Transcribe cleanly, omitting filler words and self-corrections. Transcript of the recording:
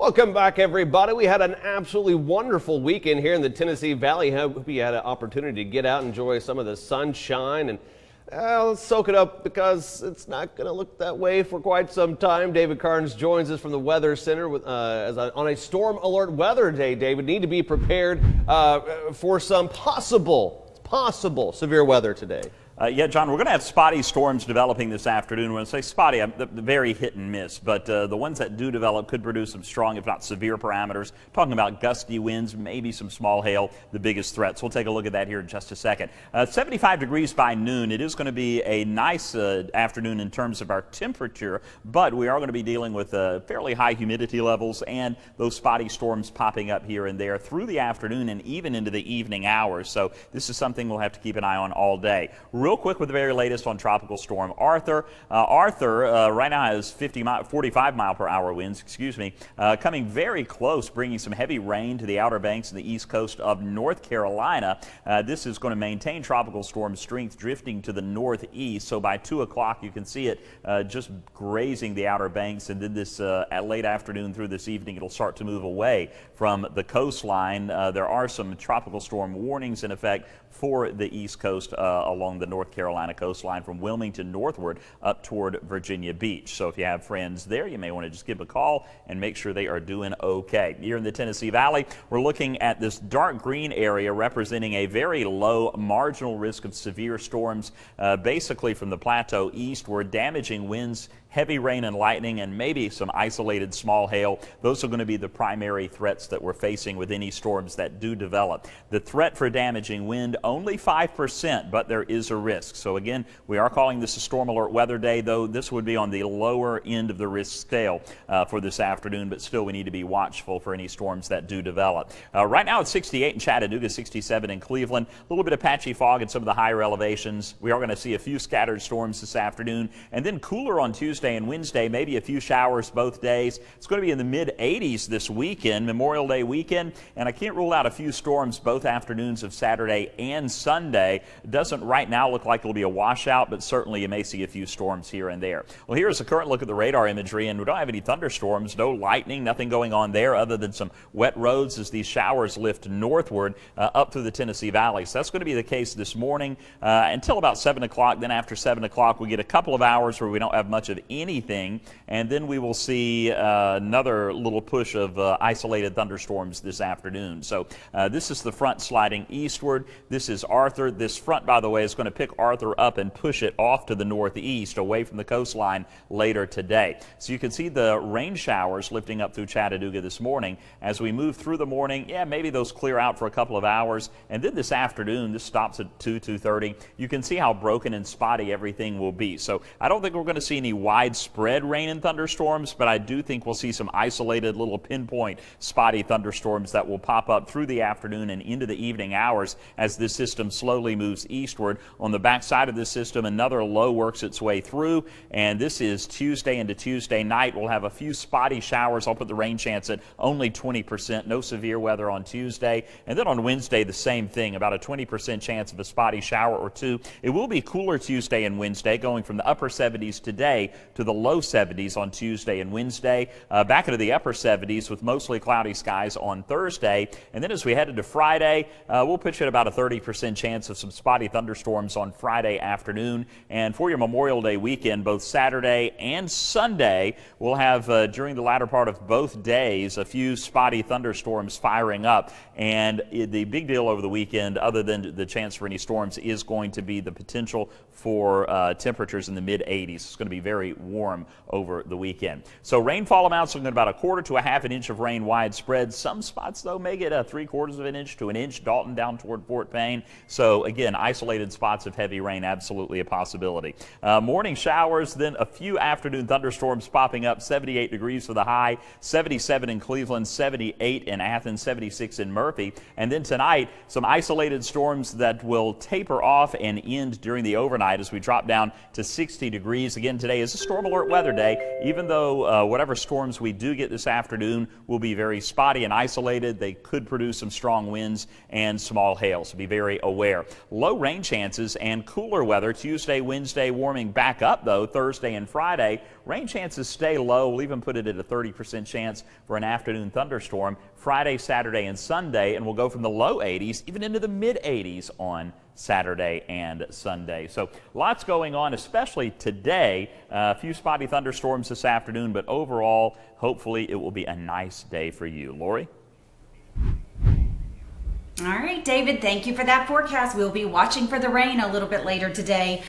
Welcome back, everybody. We had an absolutely wonderful weekend here in the Tennessee Valley. Hope you had an opportunity to get out and enjoy some of the sunshine and let's soak it up because it's not going to look that way for quite some time. David Karnes joins us from the Weather Center with, on a storm alert weather day. David, need to be prepared for some possible severe weather today. Yeah, John, we're going to have spotty storms developing this afternoon. When I say spotty, the very hit and miss, but the ones that do develop could produce some strong, if not severe parameters. Talking about gusty winds, maybe some small hail, the biggest threats. We'll take a look at that here in just a second. 75 degrees by noon. It is going to be a nice afternoon in terms of our temperature, but we are going to be dealing with fairly high humidity levels and those spotty storms popping up here and there through the afternoon and even into the evening hours. So this is something we'll have to keep an eye on all day. Real quick with the very latest on Tropical Storm Arthur. Arthur right now has 45 mile per hour winds, coming very close, bringing some heavy rain to the Outer Banks and the east coast of North Carolina. This is going to maintain tropical storm strength, drifting to the northeast. So by 2 o'clock, you can see it just grazing the Outer Banks, and then this at late afternoon through this evening, it'll start to move away from the coastline. There are some tropical storm warnings in effect for the east coast along the North Carolina coastline from Wilmington northward up toward Virginia Beach. So if you have friends there, you may want to just give a call and make sure they are doing okay. Here in the Tennessee Valley, we're looking at this dark green area representing a very low marginal risk of severe storms, basically from the plateau eastward, damaging winds, heavy rain and lightning, and maybe some isolated small hail. Those are going to be the primary threats that we're facing with any storms that do develop. The threat for damaging wind, only 5%, but there is a risk. So again, we are calling this a storm alert weather day, though this would be on the lower end of the risk scale for this afternoon, but still we need to be watchful for any storms that do develop. Right now it's 68 in Chattanooga, 67 in Cleveland. A little bit of patchy fog in some of the higher elevations. We are going to see a few scattered storms this afternoon, and then cooler on Tuesday and Wednesday, maybe a few showers both days. It's going to be in the mid-80s this weekend, Memorial Day weekend, and I can't rule out a few storms both afternoons of Saturday and Sunday. It doesn't right now look like it'll be a washout, but certainly you may see a few storms here and there. Well, here's a current look at the radar imagery, and we don't have any thunderstorms, no lightning, nothing going on there other than some wet roads as these showers lift northward up through the Tennessee Valley. So that's going to be the case this morning until about 7 o'clock. Then after 7 o'clock, we get a couple of hours where we don't have much of anything, and then we will see another little push of isolated thunderstorms this afternoon. So this is the front sliding eastward. This is Arthur. This front, by the way, is going to pick Arthur up and push it off to the northeast, away from the coastline later today. So you can see the rain showers lifting up through Chattanooga this morning. As we move through the morning, yeah, maybe those clear out for a couple of hours, and then this afternoon, this stops at 2:30. You can see how broken and spotty everything will be. So I don't think we're going to see any widespread rain and thunderstorms, but I do think we'll see some isolated little pinpoint spotty thunderstorms that will pop up through the afternoon and into the evening hours as this system slowly moves eastward. On the backside of this system, another low works its way through, and this is Tuesday into Tuesday night. We'll have a few spotty showers. I'll put the rain chance at only 20%. No severe weather on Tuesday. And then on Wednesday, the same thing, about a 20% chance of a spotty shower or two. It will be cooler Tuesday and Wednesday, going from the upper 70s today to the low 70s on Tuesday and Wednesday, back into the upper 70s with mostly cloudy skies on Thursday. And then as we head into Friday, we'll pitch at about a 30% chance of some spotty thunderstorms on Friday afternoon. And for your Memorial Day weekend, both Saturday and Sunday, we'll have during the latter part of both days a few spotty thunderstorms firing up. And the big deal over the weekend, other than the chance for any storms, is going to be the potential for temperatures in the mid-80s. It's going to be very warm over the weekend. So rainfall amounts looking at about 1/4 to 1/2 inch of rain widespread. Some spots, though, may get 3/4 of an inch to an inch. Dalton down toward Fort Payne. So again, isolated spots of heavy rain, absolutely a possibility. Morning showers, then a few afternoon thunderstorms popping up. 78 degrees for the high, 77 in Cleveland, 78 in Athens, 76 in Murphy. And then tonight, some isolated storms that will taper off and end during the overnight as we drop down to 60 degrees. Again, today is a storm storm alert weather day, even though whatever storms we do get this afternoon will be very spotty and isolated. They could produce some strong winds and small hail, so be very aware. Low rain chances and cooler weather Tuesday, Wednesday, warming back up though Thursday and Friday. Rain chances stay low. We'll even put it at a 30% chance for an afternoon thunderstorm Friday, Saturday, and Sunday, and we'll go from the low 80s even into the mid 80s on Saturday and Sunday. So lots going on, especially today. A few spotty thunderstorms this afternoon, but overall, hopefully it will be a nice day for you. Lori? All right, David, thank you for that forecast. We'll be watching for the rain a little bit later today.